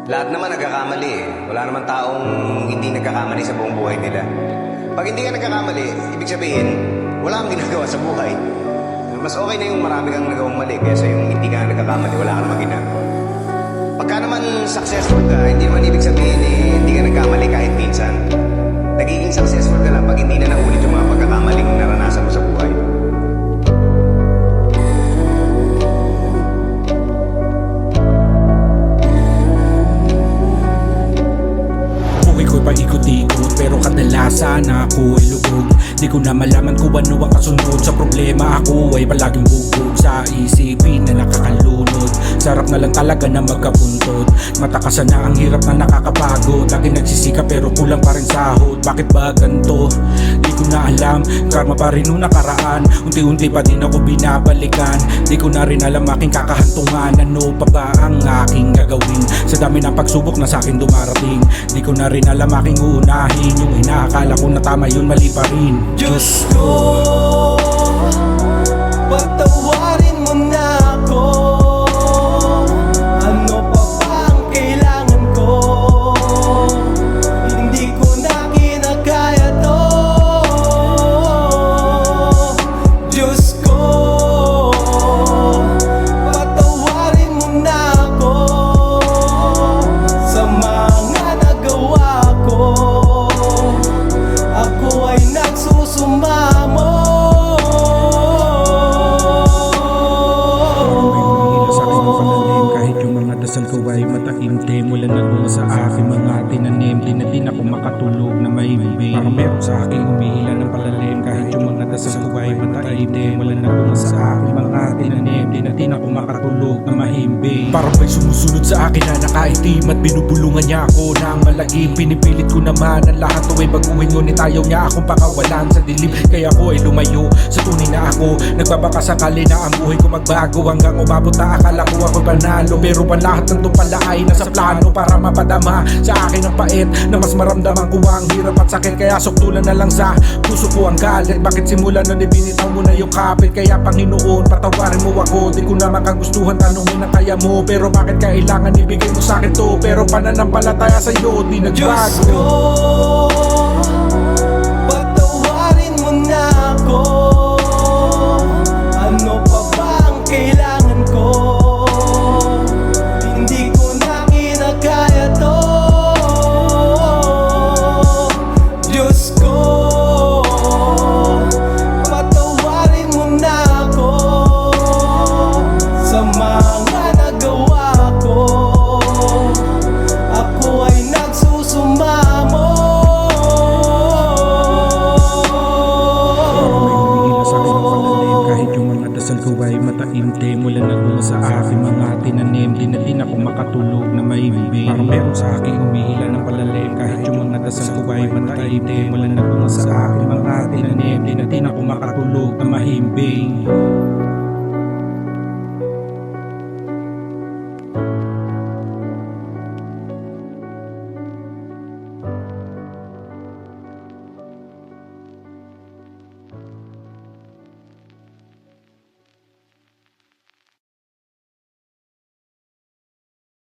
Lahat naman nagkakamali eh. Wala naman taong hindi nagkakamali sa buong buhay nila. Pag hindi ka nagkakamali, ibig sabihin, wala kang ginagawa sa buhay. Mas okay na yung marami kang nagawang mali kaysa yung hindi ka nagkakamali, wala ka naman ginagawa. Pagka naman successful ka, hindi naman ibig sabihin eh, hindi ka nagkamali kahit minsan. Nagiging successful ka lang pag hindi na naulit yung mga pagkakamaling naranasan mo sa buhay. Buhay ko'y paikot-ikot pero kadalasan ako ay lubog. Di ko na malaman kung ano ang kasunod sa problema. Ako ay palaging bubog sa isipin na nakakalunod. Sarap na lang talaga na magkapuntod. Matakasan na ang hirap na nakakapagod. Lagi nagsisika pero kulang pa rin sahod. Bakit ba ganito? Di ko na alam. Karma pa rin nung nakaraan. Unti-unti pa din ako binabalikan. Di ko na rin alam aking kakahantungan. Ano pa ba ang aking gagawin? Sa dami ng pagsubok na sa akin dumarating. Di ko na rin alam aking uunahin. Yung inaakala ko na tama yun mali pa rin. Diyos ko, patawarin mo na ako. Ano pa ba ang kailangan ko? Hindi ko na kinakaya to. Diyos ko, patawarin mo na ako sa mga nagawa ko. Ako ay nagsusumamo. Kahit yung mga dasal ko ay mataimtim. Wala na bunga sa aking mga tinanim. Di na din ako makatulog na mahimbing. Parang meron sa aking humihila ng palalim. Kahit yung mga dasal ko ay mataimtim. Wala na bunga sa aking mga tinanim. Di na din ako makatulog na mahimbing. Parang may sumusunod sa akin na nakaitim. At binubulungan niya ako ng malagim. Pinipilit ko naman ang lahat to ay baguhin. Ngunit ayaw niya akong pakawalan sa dilim. Kaya ako ay lumayo sa tunay na ako. Nagbabaka sakali na ang buhay ko magbago. Hanggang umabot na akala ko ako panalo. Pero pa lahat ng to pala ay nasa plano para mapadama sa akin ang pait na mas maramdaman ko ang hirap at sakit. Kaya sukdulan na lang sa puso ko ang galit. Bakit simula nun ibinitaw mo na yung kapit? Kaya Panginoon patawarin mo ako. Di ko na makagustuhan tanungin na kaya mo. Pero bakit kailangan ibigay mo sa akin to? Pero pananampalataya sa'yo di Diyos nagbago. ko, patawarin mo na ako. Ano pa ba ang kailangan ko? Hindi ko na kinakaya to. Diyos ko, patawarin mo na ako sa mga nagawa ko. Ako ay nagsusumamo. Kahit yung mga dasal ko ay mataimtim. Wala na bunga sa aking mga tinanim. Di na din ako makatulog na mahimbing. Parang meron sa aking humihila ng palalim. Kahit yung mga dasal ko ay mataimtim. Wala na bunga sa aking